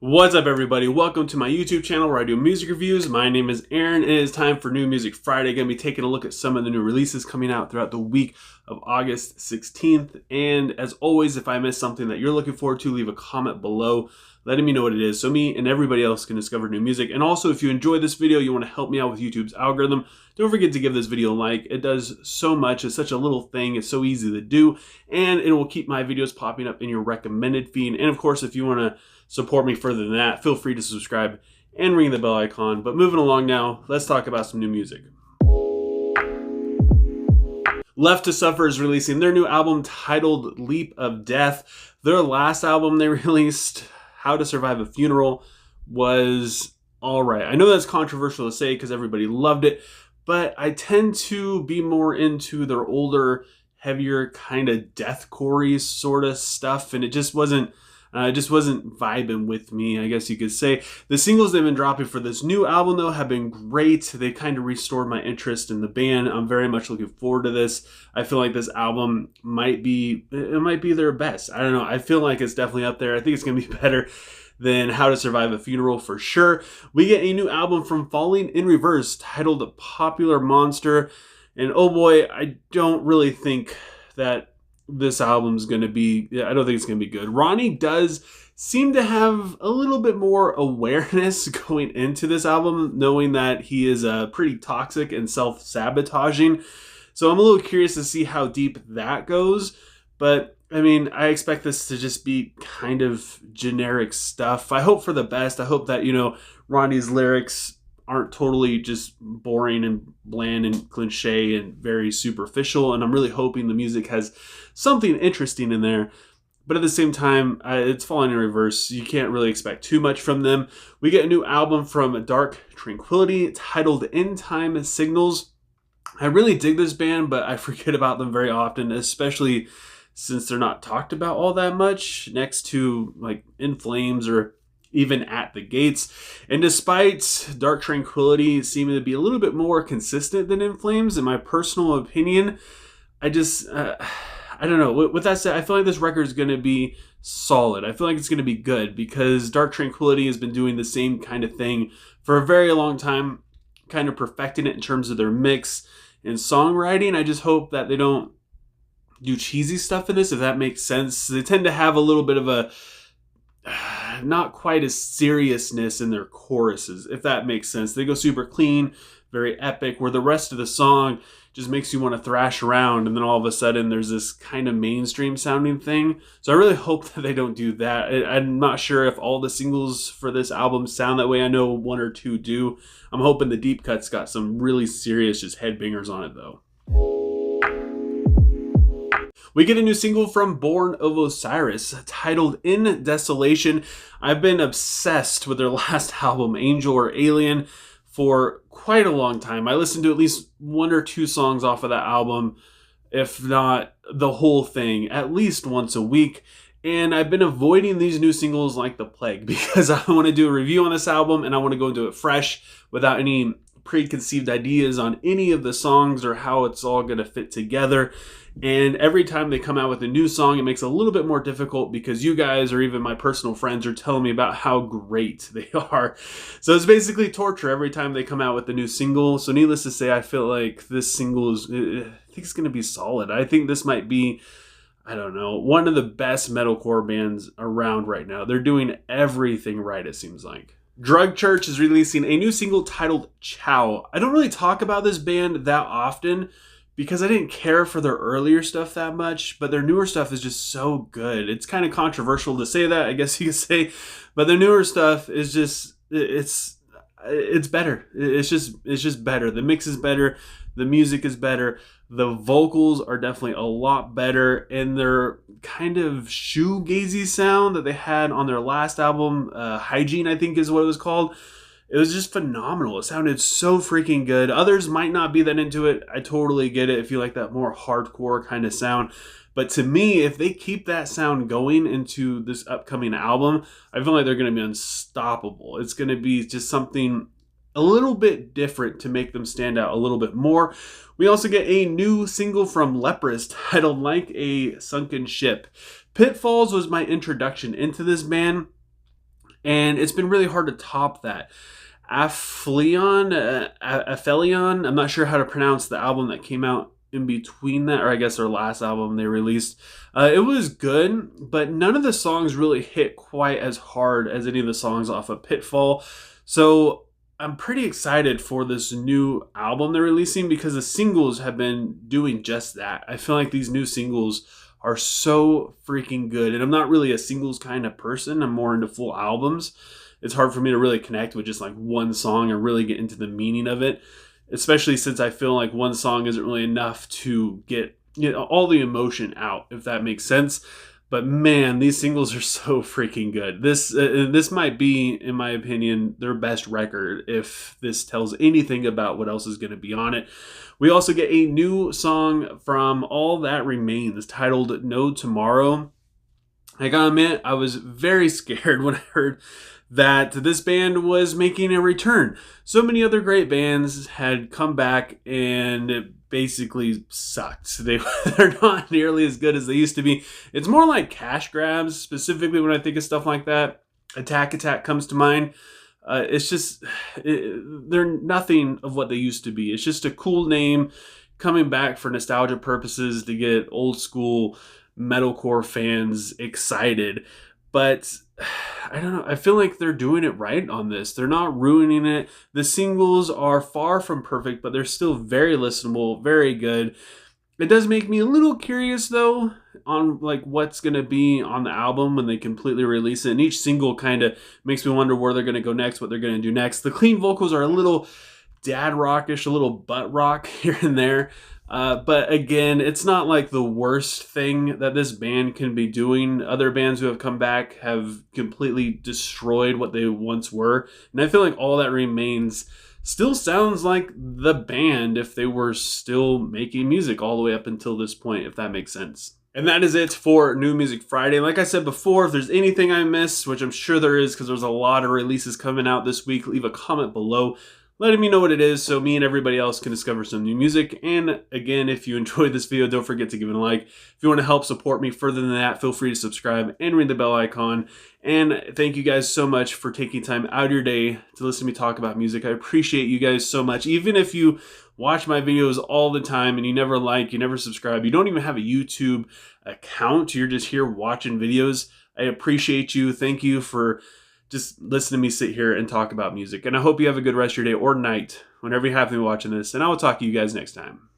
What's up, everybody? Welcome to my YouTube channel where I do music reviews. My name is Aaron, and it is time for New Music Friday. Going to be taking a look at some of the new releases coming out throughout the week of August 16th. And as always, if I miss something that you're looking forward to, leave a comment below letting me know what it is so me and everybody else can discover new music. And also, if you enjoy this video, you want to help me out with YouTube's algorithm, don't forget to give this video a like. It does so much. It's such a little thing. It's so easy to do, and it will keep my videos popping up in your recommended feed. And of course, if you want to support me further than that, feel free to subscribe and ring the bell icon. But moving along now, let's talk about some new music. Left to Suffer is releasing their new album titled Leap of Death. Their last album they released, How to Survive a Funeral, was alright. I know that's controversial to say because everybody loved it, but I tend to be more into their older, heavier kind of deathcore-y sort of stuff, and it just wasn't vibing with me, I guess you could say. The singles they've been dropping for this new album, though, have been great. They kind of restored my interest in the band. I'm very much looking forward to this. I feel like this album might be their best. I don't know. I feel like it's definitely up there. I think it's going to be better than How to Survive a Funeral for sure. We get a new album from Falling in Reverse titled Popular Monster. And oh boy, I don't really think that this album's going to be, I don't think it's going to be good. Ronnie does seem to have a little bit more awareness going into this album, knowing that he is pretty toxic and self-sabotaging. So I'm a little curious to see how deep that goes. But I mean, I expect this to just be kind of generic stuff. I hope for the best. I hope that, Ronnie's lyrics aren't totally just boring and bland and cliche and very superficial. And I'm really hoping the music has something interesting in there. But at the same time, it's Falling in Reverse. You can't really expect too much from them. We get a new album from Dark Tranquility titled Endtime Signals. I really dig this band, but I forget about them very often, especially since they're not talked about all that much next to like In Flames or even At the Gates. And despite Dark Tranquility seeming to be a little bit more consistent than In Flames, in my personal opinion, I don't know. With that said, I feel like this record is going to be solid. I feel like it's going to be good because Dark Tranquility has been doing the same kind of thing for a very long time, kind of perfecting it in terms of their mix and songwriting. I just hope that they don't do cheesy stuff in this, if that makes sense. They tend to have a little bit of a not quite as seriousness in their choruses, if that makes sense. They go super clean, very epic, where the rest of the song just makes you want to thrash around, and then all of a sudden there's this kind of mainstream sounding thing. So I really hope that they don't do that. I'm not sure if all the singles for this album sound that way. I know one or two do. I'm hoping the deep cut's got some really serious just headbangers on it though. We get a new single from Born of Osiris titled In Desolation. I've been obsessed with their last album, Angel or Alien, for quite a long time. I listened to at least one or two songs off of that album, if not the whole thing, at least once a week. And I've been avoiding these new singles like the plague because I want to do a review on this album and I want to go into it fresh without any preconceived ideas on any of the songs or how it's all going to fit together. And every time they come out with a new song, it makes it a little bit more difficult because you guys or even my personal friends are telling me about how great they are. So it's basically torture every time they come out with a new single. So needless to say, I feel like this single is, I think it's going to be solid. I think this might be, I don't know, one of the best metalcore bands around right now. They're doing everything right, it seems like. Drug Church is releasing a new single titled Chow. I don't really talk about this band that often because I didn't care for their earlier stuff that much, but their newer stuff is just so good. It's kind of controversial to say that, I guess you could say, but their newer stuff is just, it's better. It's just better. The mix is better. The music is better. The vocals are definitely a lot better, and their kind of shoegazy sound that they had on their last album, Hygiene, I think is what it was called. It was just phenomenal. It sounded so freaking good. Others might not be that into it. I totally get it if you like that more hardcore kind of sound. But to me, if they keep that sound going into this upcoming album, I feel like they're going to be unstoppable. It's going to be just something a little bit different to make them stand out a little bit more. We also get a new single from Leprous titled Like a Sunken Ship. Pitfalls was my introduction into this band. And it's been really hard to top that. Aphelion, I'm not sure how to pronounce the album that came out in between that, or I guess their last album they released. It was good, but none of the songs really hit quite as hard as any of the songs off of Pitfall. So I'm pretty excited for this new album they're releasing because the singles have been doing just that. I feel like these new singles are so freaking good. And I'm not really a singles kind of person. I'm more into full albums. It's hard for me to really connect with just like one song and really get into the meaning of it, especially since I feel like one song isn't really enough to get, you know, all the emotion out, if that makes sense. But man, these singles are so freaking good. This might be, in my opinion, their best record if this tells anything about what else is going to be on it. We also get a new song from All That Remains titled No Tomorrow. I gotta admit, I was very scared when I heard that this band was making a return. So many other great bands had come back and it basically sucked. They're not nearly as good as they used to be. It's more like cash grabs, specifically when I think of stuff like that. Attack comes to mind. They're nothing of what they used to be. It's just a cool name coming back for nostalgia purposes to get old school metalcore fans excited. But I don't know. I feel like they're doing it right on this. They're not ruining it. The singles are far from perfect, but they're still very listenable, very good. It does make me a little curious though on like what's going to be on the album when they completely release it. And each single kind of makes me wonder where they're going to go next, what they're going to do next. The clean vocals are a little dad rockish, a little butt rock here and there. But again, it's not like the worst thing that this band can be doing. Other bands who have come back have completely destroyed what they once were. And I feel like All That Remains still sounds like the band if they were still making music all the way up until this point, if that makes sense. And that is it for New Music Friday. Like I said before, if there's anything I missed, which I'm sure there is because there's a lot of releases coming out this week, leave a comment below letting me know what it is so me and everybody else can discover some new music. And again, if you enjoyed this video, don't forget to give it a like. If you want to help support me further than that, feel free to subscribe and ring the bell icon. And thank you guys so much for taking time out of your day to listen to me talk about music. I appreciate you guys so much. Even if you watch my videos all the time and you never like, you never subscribe, you don't even have a YouTube account, you're just here watching videos, I appreciate you. Thank you for just listen to me sit here and talk about music. And I hope you have a good rest of your day or night whenever you happen to be watching this. And I will talk to you guys next time.